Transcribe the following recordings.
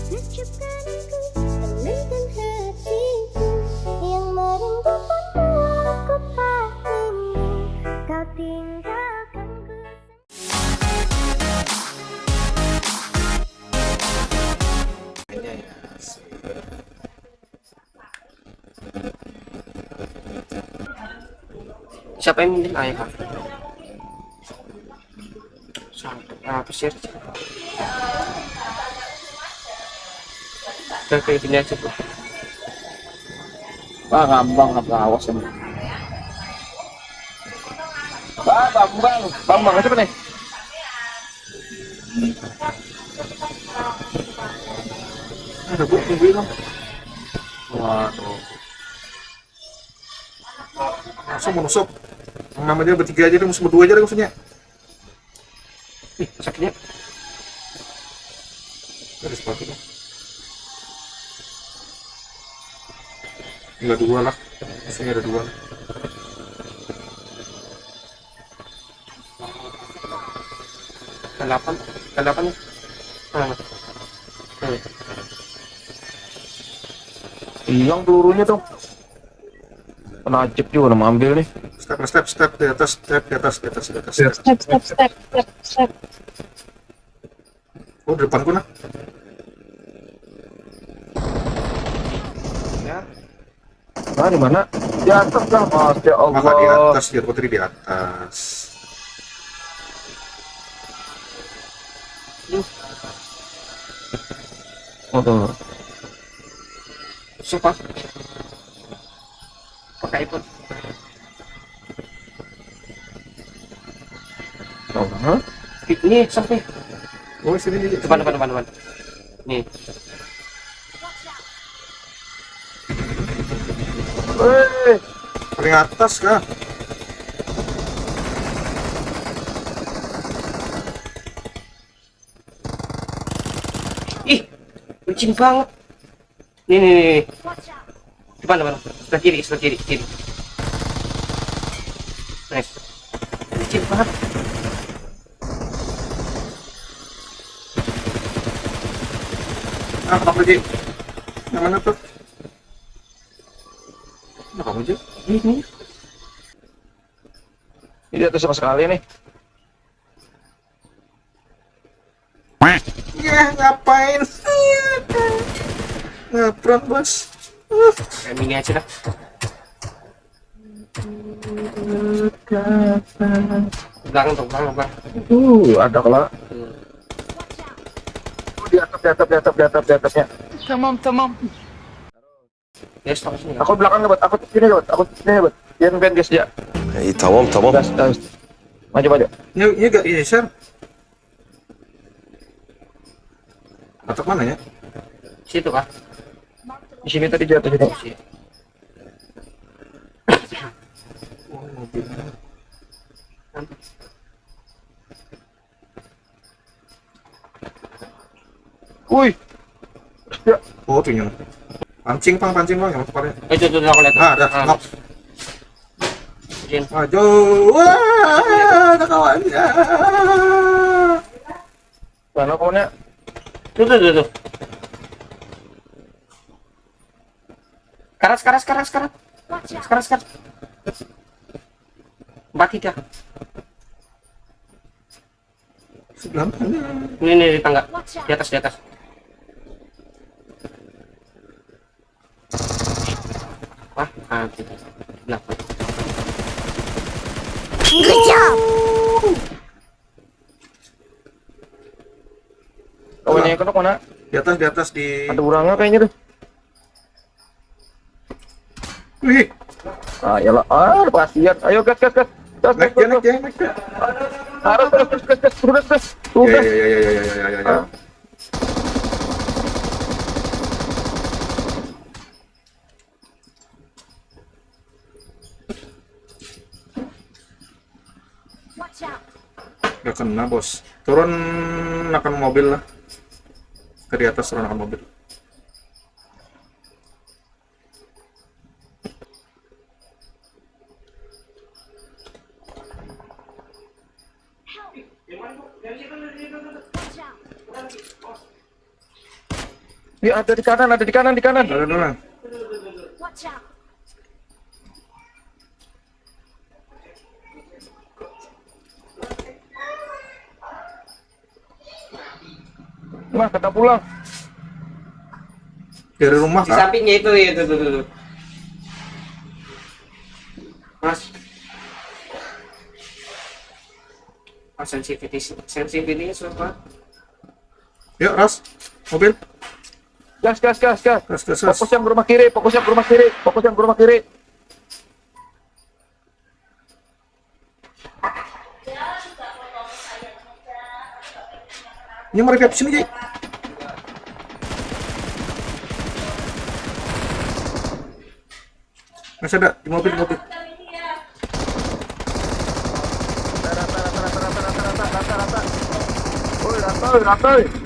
Sejukkan aku tenangkan hatiku yang merindukanmu aku tak ingin kau tinggalkan ku. Siapa yang minjem ayah kak? Apa sih? Udah kayak gini aja tuh. Wah, ngambang apa awas ini. Wah, Bambang siapa nih? Ada buk tungguin dong. Waduh. Langsung menusuk. Nama dia bertiga aja deh, musuh berdua aja deh maksudnya. Ih, sakitnya. Ada sepatunya. Enggak dua lah. Maksudnya ada dua. Delapan nih. Nah, Hilang pelurunya tuh. Penajib juga udah ambil nih. Step di atas, step di atas. Step. Oh, di depanku nah. ya. Nah, di mana? Di atas lah, Masya Allah. Maka di atas, biar putri di atas. Oh, tuh. Siapa? Pakai iPhone. Oh, hah? Ini sampai Oh, sini. depan. Nih. Weh, Paling atas kah? Ih, licin banget. Nih. Depan. Sebelah kiri. Nice. Licin banget. Ah, apa lagi? Yang mana tuh? Nah, kamu aja. Ini. ini di atas sama sekali nih. Ya, ngapain? Ngeprank, bos. Kayak mini aja dah. Belakang. Ada kalau di atasnya. Tamam. Ya, stop sini. Aku belakang buat, aku sini buat. Dia ngeband guys ya. İyi tamam. Das. Maju. Ini gak ini, share. Atau mana ya? Situ kah? Di sini tadi jatuh sini. Sini. Oh, mobil. Wih. Ya. Oh, tuh yang pancing bang yang kemarin. Itu aku lihat. Ah, ada. Knock. Jin. Maju. Wah, ada kawannya. Mana kawannya? Tuh. Karas. Mati dah. Sebelah mana? Ini di tangga. Di atas. Wah, mati. Kenapa? Good job. Kawannya yang kedok mana? Di atas di. Ada orangnya kayaknya tuh. Wih, Ah, yalah. Kasihan. Ayo gas. naik ya. Harus terus. Ya. Gak kena, bos. Turun akan mobil lah. Ke di atas turun akan mobil. Ya ada di kanan, ada di kanan, di kanan. Ada orang. Watch out! Nah, kita pulang. Dari rumah Di kan? sampingnya itu ya, tuh. Mas. Oh, sensitivity sudah. Yuk, Ras. Mobil. Gas, gas, gas, gas. Gas, gas, gas. Fokus yang ke rumah kiri, fokus yang ke rumah kiri, fokus yang ke rumah kiri. Ini mereka sini, Ji. Masih ada di mobil, di mobil. Rata.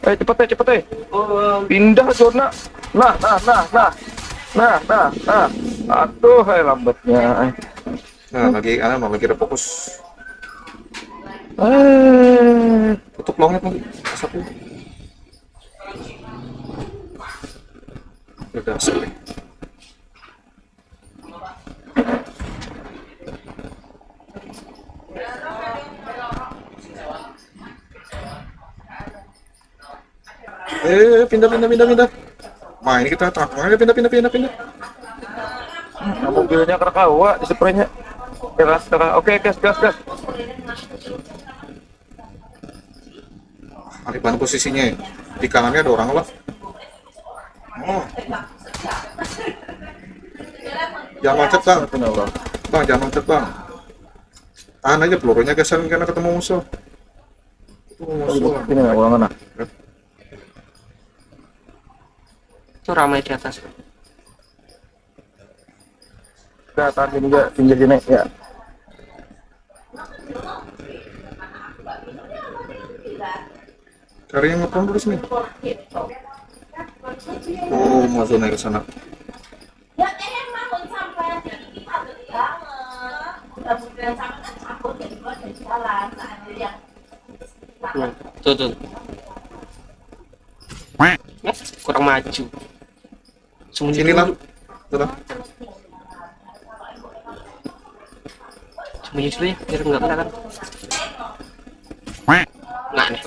Cepet. Oh, Pindah zona. Nah. Aduh, lambatnya. Nah, lagi ada fokus. Tutup longnya lagi. Satu. Udah asap. Pindah. Nah, ini kita tengah-tengahnya pindah. Nah, mobilnya Krakawa di spraynya. Keras. Oke, gas. Aliban posisinya di kanannya ada orang lah. Oh. Jangan macet bang, jangan macet bang. Tahan aja pelurunya geser karena ketemu musuh. Itu musuh. Ini nggak ulang mana? itu ramai di atas. Udah, tahan juga pinggir sini ya. Cari yang ngeprong dulu sini. Oh, mau zona ke sana. Ya emang mau sampai di banget. Udah bukan sampai takut jadi gua dari jalan, ada yang Tuh. Ya, kurang maju. Sini lah. Tuh lah. Sembunyi dulu ya, biar nggak kelihatan. Nggak nih,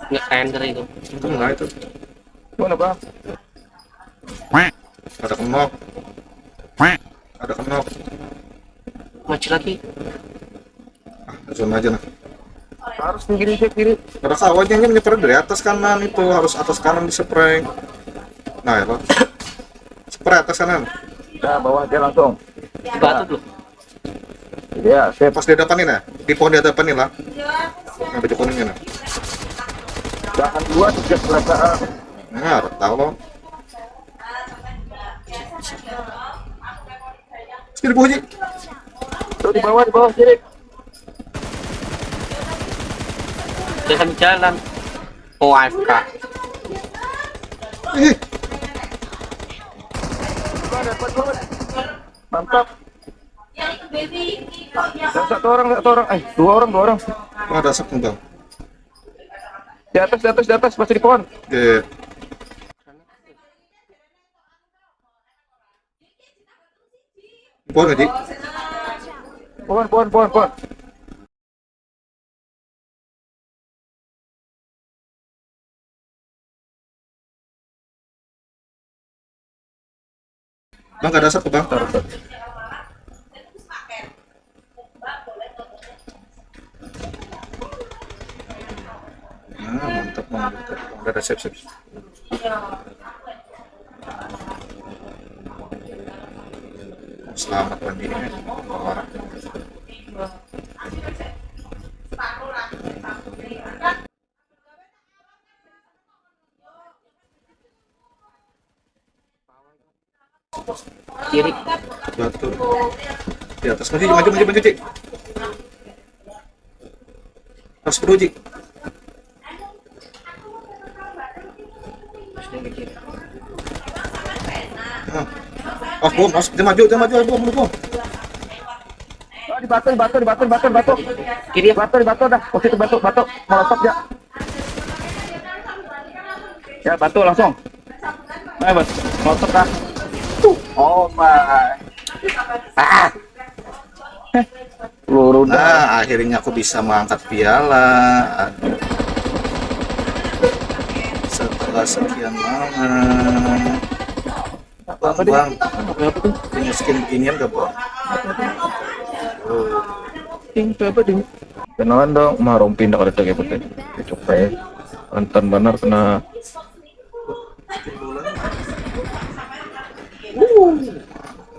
nggak keren keren itu. Itu enggak itu. Mana bang? Ada kenop. Maju lagi. Zona aja nah. Harus pinggir kiri. Ada kawannya yang nyeper dari atas kanan itu, harus atas kanan dispray. Nah, ya, Pak. Spray atas kanan. Nah, bawah dia langsung. Di batu tuh. Ya, sip. Pas di depanin ya, di pohon di depanin lah. Yang baju kuningnya nah. Jangan dua, tiga perasaan. Nah, tahu lo. Sini di bawah Ji. Tuh di bawah kiri. Jangan di jalan. Oh, AFK. Ih, Dapat banget. Mantap. yang itu baby yang Dan satu orang. Dua orang. oh, ada asap bang. Di atas, masih di pohon. Oke. Di pohon nggak, Ji? Pohon. Bang, nggak ada asap bang. Nah, mantap bang. Udah ada sip. Selamat pagi. Orang. Kiri. Betul. Di atas maju, Ji. Harus perlu, Ji. Nah. Bom, dia maju, bom. Oh, di batu. Kiri ya. Batu dah. Posisi batu. Molotov ya. Ya, bantu langsung. Ayo, Bos. Ngotot kah? Oh, my. Ah. Peluru dah. Nah, akhirnya aku bisa mengangkat piala. Setelah sekian lama. Bang, bang, Apa tuh? punya skin beginian gak, Bang? Ding, apa ding? Kenalan dong, mah rompi ndak ada kayak betul. Coba ya. Anton benar kena.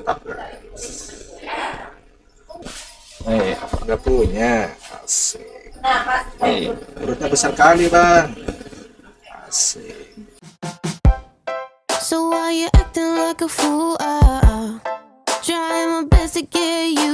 Mantap, guys. Nggak punya. Asik. Perutnya besar kali, Bang. Asik. So why you acting like a fool? Trying my best to get you